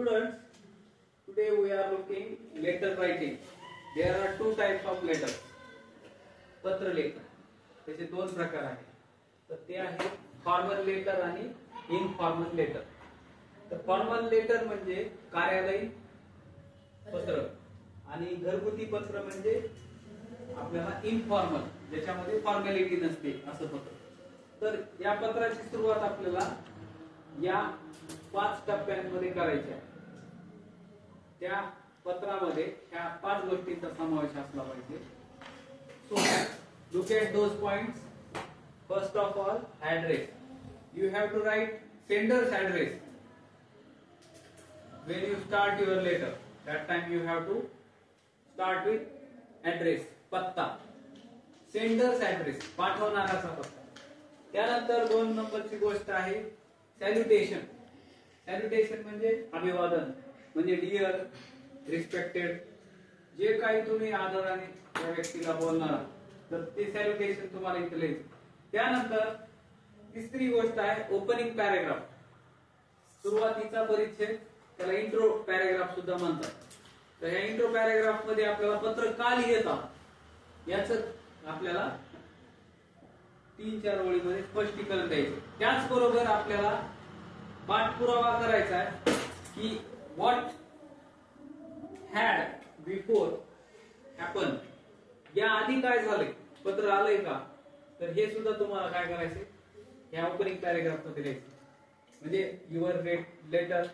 Students, today we are looking letter writing. There are two types of letters. पत्र लेखन त्याचे दोन प्रकार आहेत. तर ते आहे फॉर्मल लेटर आणि इनफॉर्मल लेटर. तर फॉर्मल लेटर म्हणजे कार्यालयीन पत्र आणि घरगुती पत्र म्हणजे आपल्याला इनफॉर्मल, ज्याच्यामध्ये फॉर्मॅलिटी नसते असं पत्र. तर या पत्राची सुरुवात आपल्याला या 5 टप्प्यांमध्ये करायची आहे. त्या पत्रामध्ये ह्या 5 गोष्टींचा समावेश असला पाहिजे. So look at those points. First of all, address. You have to write sender's address. When you start your letter, that time you have to start with address, पत्ता. Sender's address, पाठवणाराचा पत्ता. त्यानंतर 2 नंबरची गोष्ट आहे सॅल्युटेशन. सॅल्युटेशन म्हणजे अभिवादन, म्हणजे डिअर, रिस्पेक्टेड, जे काही तुम्ही आदराने त्या व्यक्तीला बोलणार तर ते सॅल्युटेशन तुम्हाला इथे लिहायचं. त्यानंतर तिसरी गोष्ट आहे ओपनिंग पॅराग्राफ, सुरुवातीचा परिच्छेद, त्याला इंट्रो पॅराग्राफ सुद्धा म्हणतात. तर ह्या इंट्रो पॅराग्राफ मध्ये आपल्याला पत्र का लिहितात याच आपल्याला 3-4 ओळीमध्ये स्पष्टीकरण द्यायचं. त्याचबरोबर आपल्याला पाठपुरावा करायचा आहे की व्हॉट हॅड बिफोर हॅपन, या आधी काय झालंय, पत्र आलंय का, तर हे सुद्धा तुम्हाला काय करायचंय या ओपनिंग पॅराग्राफ मध्ये लिहायचं. म्हणजे your letter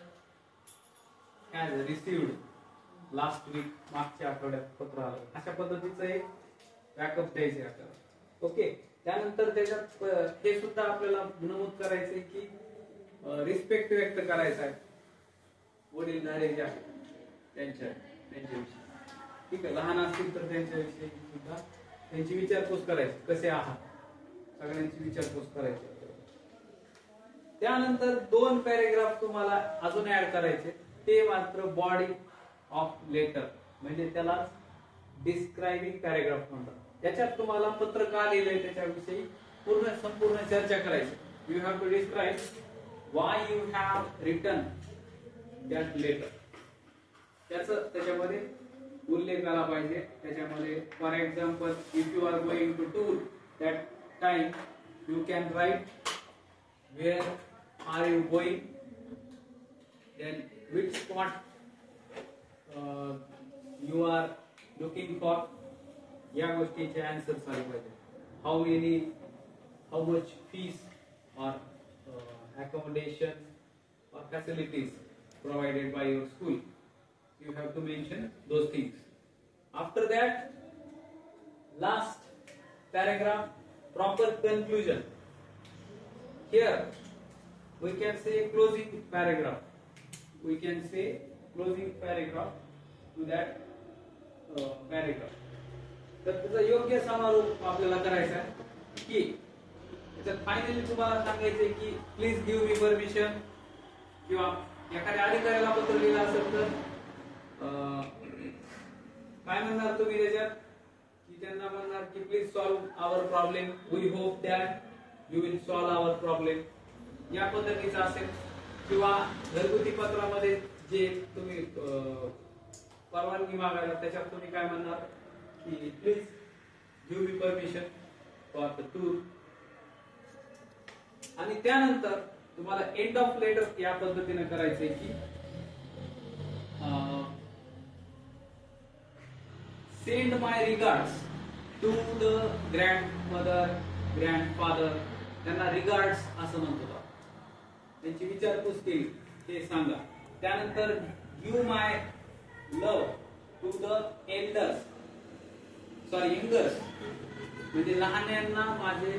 has received last week, मागच्या आठवड्यात पत्र आलं, अशा पद्धतीचं एक बॅकअप द्यायचंय आपल्याला. ओके. त्यानंतर त्याच्यात हे सुद्धा आपल्याला नमूद करायचंय की रिस्पेक्ट व्यक्त करायचा आहे वडीलधारे जे आहेत त्यांच्याविषयी. ठीक आहे, लहान असतील तर त्यांच्याविषयी सुद्धा त्यांची विचारपूस करायची, कसे आहात, सगळ्यांची विचारपूस करायची. त्यानंतर 2 पॅराग्राफ तुम्हाला अजून ऍड करायचे, ते मात्र बॉडी ऑफ लेटर, म्हणजे त्याला डिस्क्रायबिंग पॅराग्राफ म्हणतात. त्याच्यात तुम्हाला पत्र का लिहिलंय त्याच्याविषयी संपूर्ण चर्चा करायची. You have to describe why you have written that letter. त्याच्यामध्ये उल्लेख आला पाहिजे. त्याच्यामध्ये for example, if you are going to tour that time you can write where are you going, then which spot you are looking for, या गोष्टीचे answers आले पाहिजे. How much fees और accommodation or facilities provided by your school. You have to mention those things. After that, last paragraph, proper conclusion. Here we can say closing paragraph. We can say closing paragraph to that paragraph. तर त्याचा योग्य समारोप आपल्याला करायचा आहे की finally तुम्हाला सांगायचंय की प्लीज गिव्ह मी परमिशन, किंवा एखाद्या अधिकाऱ्याला पत्र लिहिलं असेल तर काय म्हणणार तुम्ही त्याच्यात, की त्यांना म्हणणार की please solve our problem, we hope that you will solve our problem, या पद्धतीचं असेल. किंवा घरगुती पत्रामध्ये जे तुम्ही परवानगी मागायला त्याच्यात तुम्ही काय म्हणणार की please give me permission for the tour. आणि त्यानंतर तुम्हाला एंड ऑफ लेटर या पद्धतीने करायचंय की send my regards to the grandmother, grandfather, त्यांना रिगार्ड्स असं म्हणतो, त्यांची विचारपूस केली ते सांगा. त्यानंतर give my love to the elders, youngers, म्हणजे लहान्यांना माझे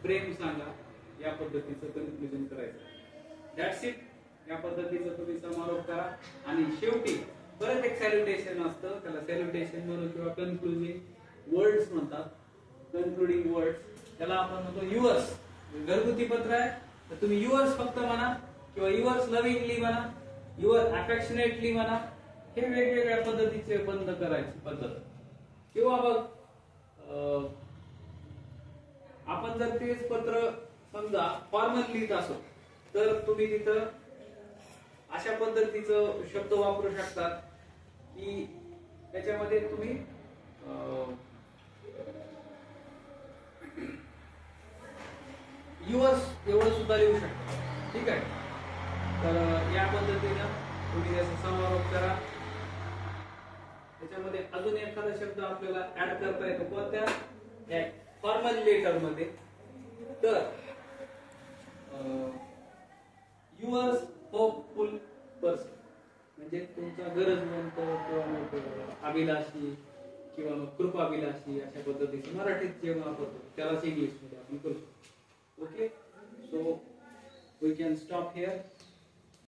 प्रेम सांगा, या पद्धतीचं कन्क्लुजन करायचं. That's it. या पद्धतीचं तुम्ही समारोप करा. आणि शेवटी परत एक सॅल्युटेशन असतं, त्याला सॅल्युटेशन म्हणून किंवा कन्क्लुडिंग वर्ड्स म्हणतात, कन्क्लुडिंग वर्ड्स, त्याला आपण म्हणतो युअर्स. घरगुती पत्र आहे तर तुम्ही युअर्स फक्त म्हणा, किंवा युअर्स लव्हिंगली म्हणा, युअर अफेक्शनेटली म्हणा. हे वेगवेगळ्या पद्धतीचे बंद करायची पद्धत. किंवा मग आपण जर तेच पत्र समजा फॉर्मल लिहित असो तर तुम्ही तिथं अशा पद्धतीचं शब्द वापरू शकतात की त्याच्यामध्ये तुम्ही युअर्स एवढं सुद्धा लिहू शकता. ठीक आहे. तर या पद्धतीनं तुम्ही त्याचा समारोप करा. त्याच्यामध्ये अजून एखादा शब्द आपल्याला ऍड करता येतो कोणत्या फॉर्मल लेटर मध्ये. तर युअर्स होपफुल पर्सन म्हणजे तुमचा गरजवंत किंवा मग अभिलाषी किंवा मग कृपाभिलाषी अशा पद्धतीचं मराठीत जे वापरतो त्यालाच इंग्लिश मध्ये आपण करू शकतो. Okay, so we can stop here.